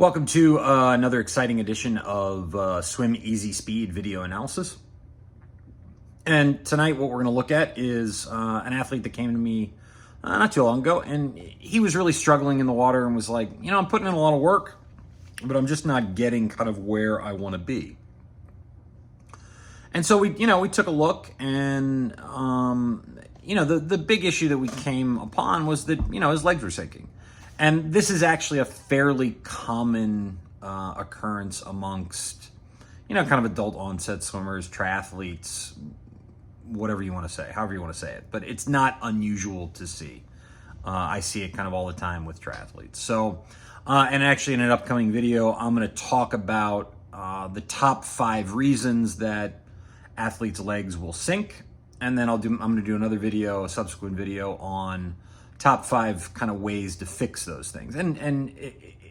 Welcome to another exciting edition of Swim Easy Speed video analysis. And tonight what we're going to look at is an athlete that came to me not too long ago, and he was really struggling in the water and was like, I'm putting in a lot of work, but I'm just not getting kind of where I want to be. And so we took a look, and the big issue that we came upon was that his legs were sinking. And this is actually a fairly common occurrence amongst, kind of adult onset swimmers, triathletes, whatever you want to say, however you want to say it. But it's not unusual to see. I see it kind of all the time with triathletes. So, and actually in an upcoming video, I'm going to talk about the top 5 reasons that athletes' legs will sink. And then I'm going to do another video, a subsequent video on top 5 kind of ways to fix those things. And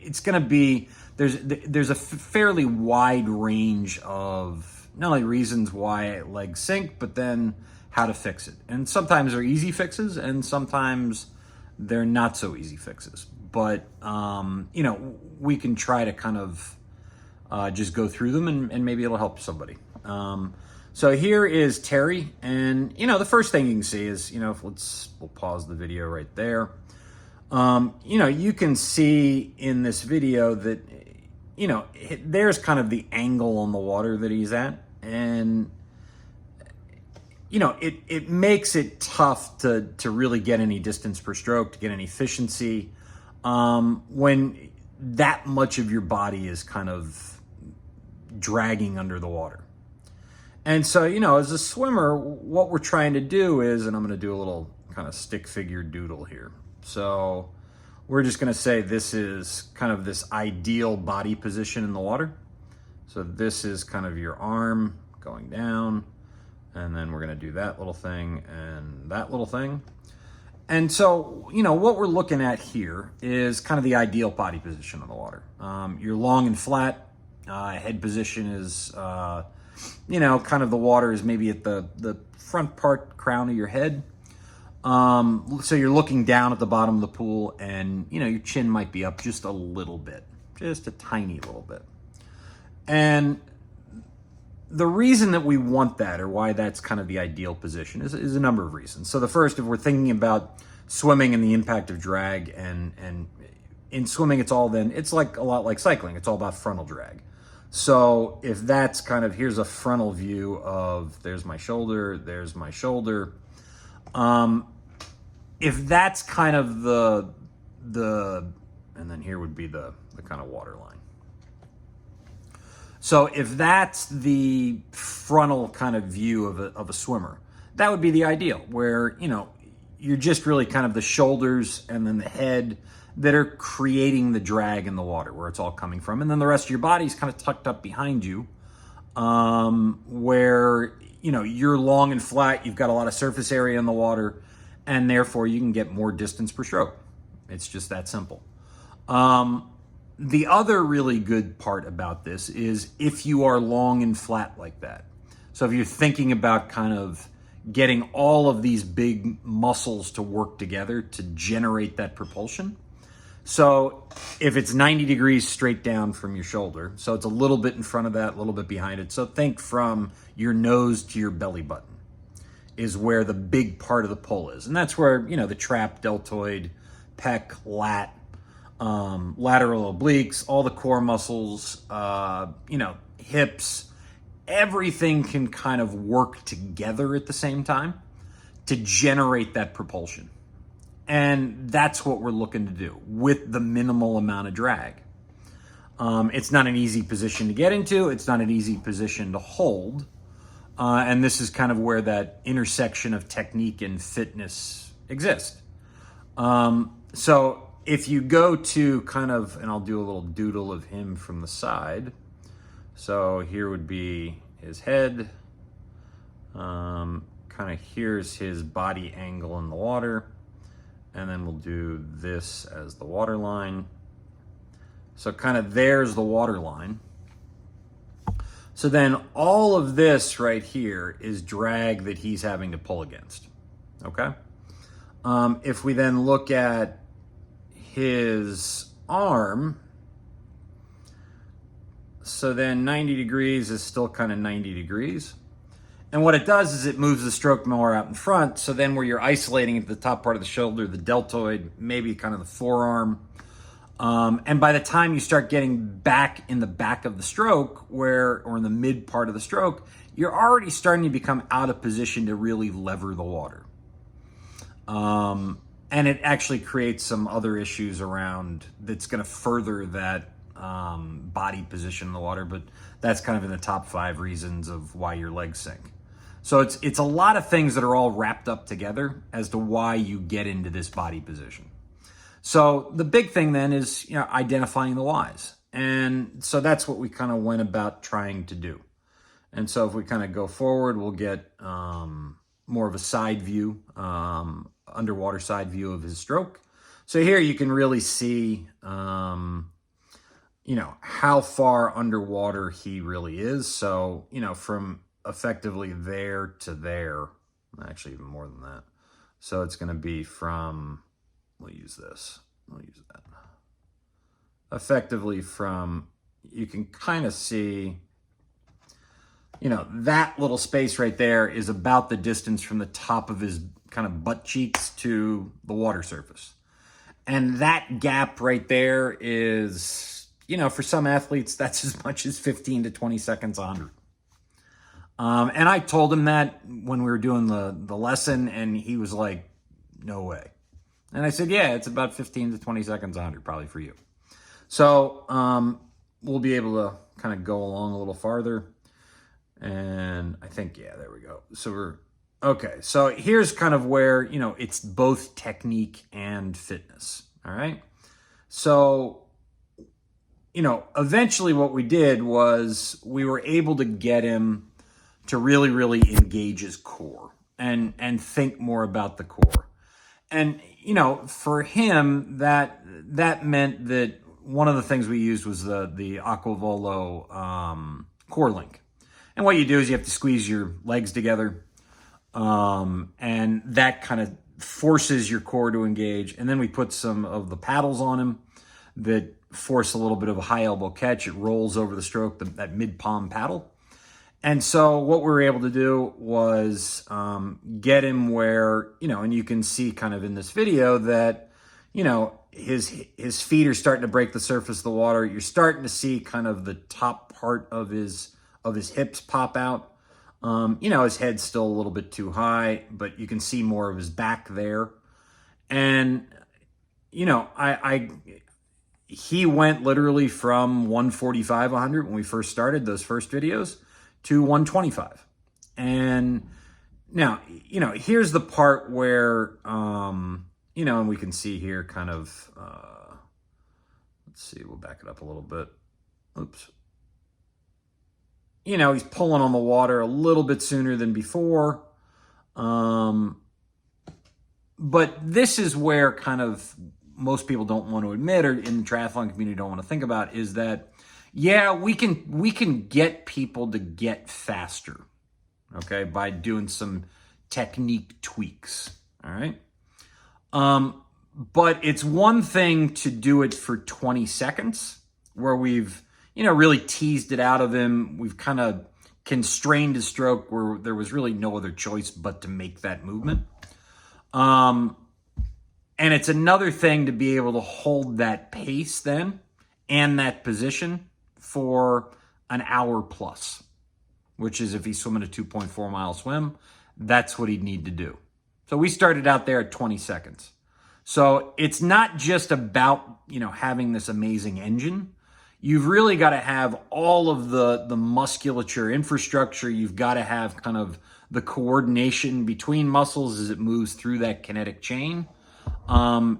it's going to be, there's a fairly wide range of not only reasons why legs sink, but then how to fix it. And sometimes they're easy fixes, and sometimes they're not so easy fixes. But, we can try to kind of just go through them, and maybe it'll help somebody. So here is Terry, and the first thing you can see is, we'll pause the video right there. You can see in this video that, there's kind of the angle on the water that he's at, and it makes it tough to really get any distance per stroke, to get any efficiency, when that much of your body is kind of dragging under the water. And so, as a swimmer, what we're trying to do is, and I'm going to do a little kind of stick figure doodle here. So we're just going to say this is kind of this ideal body position in the water. So this is kind of your arm going down, and then we're going to do that little thing and that little thing. And so, what we're looking at here is kind of the ideal body position in the water. You're long and flat. Head position is... kind of the water is maybe at the front part, crown of your head. So you're looking down at the bottom of the pool, and, your chin might be up just a little bit, just a tiny little bit. And the reason that we want that, or why that's kind of the ideal position, is a number of reasons. So the first, if we're thinking about swimming and the impact of drag, and in swimming, it's like a lot like cycling. It's all about frontal drag. So if that's kind of, here's a frontal view of, there's my shoulder. If that's kind of the, and then here would be the kind of water line. So if that's the frontal kind of view of a swimmer, that would be the ideal, where, you're just really kind of the shoulders and then the head that are creating the drag in the water, where it's all coming from. And then the rest of your body's kind of tucked up behind you, where, you're long and flat, you've got a lot of surface area in the water, and therefore you can get more distance per stroke. It's just that simple. The other really good part about this is if you are long and flat like that. So if you're thinking about kind of getting all of these big muscles to work together to generate that propulsion. So if it's 90 degrees straight down from your shoulder, so it's a little bit in front of that, a little bit behind it. So think from your nose to your belly button is where the big part of the pull is. And that's where, the trap, deltoid, pec, lat, lateral obliques, all the core muscles, hips, everything can kind of work together at the same time to generate that propulsion. And that's what we're looking to do with the minimal amount of drag. It's not an easy position to get into. It's not an easy position to hold. And this is kind of where that intersection of technique and fitness exists. So if you go to kind of, and I'll do a little doodle of him from the side. So here would be his head. Kind of here's his body angle in the water. And then we'll do this as the water line. So kind of there's the water line. So then all of this right here is drag that he's having to pull against, okay? If we then look at his arm, So then 90 degrees is still kind of 90 degrees. And what it does is it moves the stroke more out in front. So then where you're isolating at the top part of the shoulder, the deltoid, maybe kind of the forearm. And by the time you start getting back in the back of the stroke, or in the mid part of the stroke, you're already starting to become out of position to really lever the water. And it actually creates some other issues around that's going to further that body position in the water, but that's kind of in the top 5 reasons of why your legs sink. So it's a lot of things that are all wrapped up together as to why you get into this body position. So the big thing then is, identifying the whys. And so that's what we kind of went about trying to do. And so if we kind of go forward, we'll get more of a side view, underwater side view of his stroke. So here you can really see, how far underwater he really is. So, from effectively there to there, actually even more than that. So it's going to be from, we'll use that. Effectively from, you can kind of see, that little space right there is about the distance from the top of his kind of butt cheeks to the water surface. And that gap right there is, for some athletes, that's as much as 15 to 20 seconds under. And I told him that when we were doing the lesson, and he was like, no way. And I said, yeah, it's about 15 to 20 seconds under, probably for you. So we'll be able to kind of go along a little farther. And I think, yeah, there we go. So okay. So here's kind of where, it's both technique and fitness. All right. So, eventually what we did was we were able to get him to really, really engage his core and think more about the core. And, for him, that meant that one of the things we used was the Aquavolo core link. And what you do is you have to squeeze your legs together, and that kind of forces your core to engage. And then we put some of the paddles on him that force a little bit of a high elbow catch. It rolls over the stroke, that mid-palm paddle. And so what we were able to do was get him where, and you can see kind of in this video that, his feet are starting to break the surface of the water. You're starting to see kind of the top part of his hips pop out. His head's still a little bit too high, but you can see more of his back there. And, he went literally from 145, 100 when we first started those first videos to 125. And now, here's the part where, and we can see here kind of, let's see, we'll back it up a little bit. Oops. He's pulling on the water a little bit sooner than before. But this is where kind of most people don't want to admit, or in the triathlon community don't want to think about, is that, yeah, we can get people to get faster, okay, by doing some technique tweaks, all right? But it's one thing to do it for 20 seconds where we've, really teased it out of him. We've kind of constrained his stroke where there was really no other choice but to make that movement. And it's another thing to be able to hold that pace then and that position for an hour plus, which is if he's swimming a 2.4 mile swim, that's what he'd need to do. So we started out there at 20 seconds. So it's not just about, having this amazing engine. You've really got to have all of the musculature infrastructure. You've got to have kind of the coordination between muscles as it moves through that kinetic chain,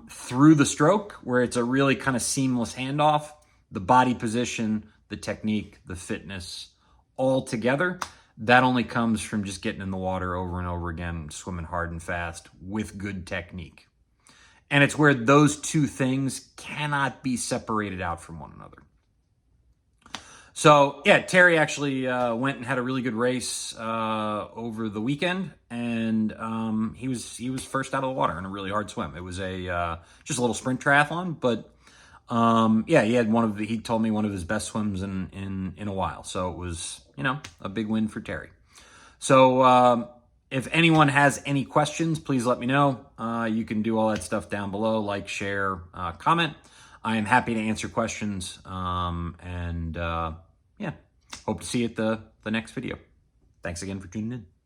through the stroke, where it's a really kind of seamless handoff, the body position, the technique, the fitness, all together. That only comes from just getting in the water over and over again, swimming hard and fast with good technique. And it's where those two things cannot be separated out from one another. So, yeah, Terry actually went and had a really good race over the weekend, and he was first out of the water in a really hard swim. It was just a little sprint triathlon, but Yeah, he told me one of his best swims in a while. So it was, a big win for Terry. So if anyone has any questions, please let me know. You can do all that stuff down below, like, share, comment. I am happy to answer questions. Yeah, hope to see you at the next video. Thanks again for tuning in.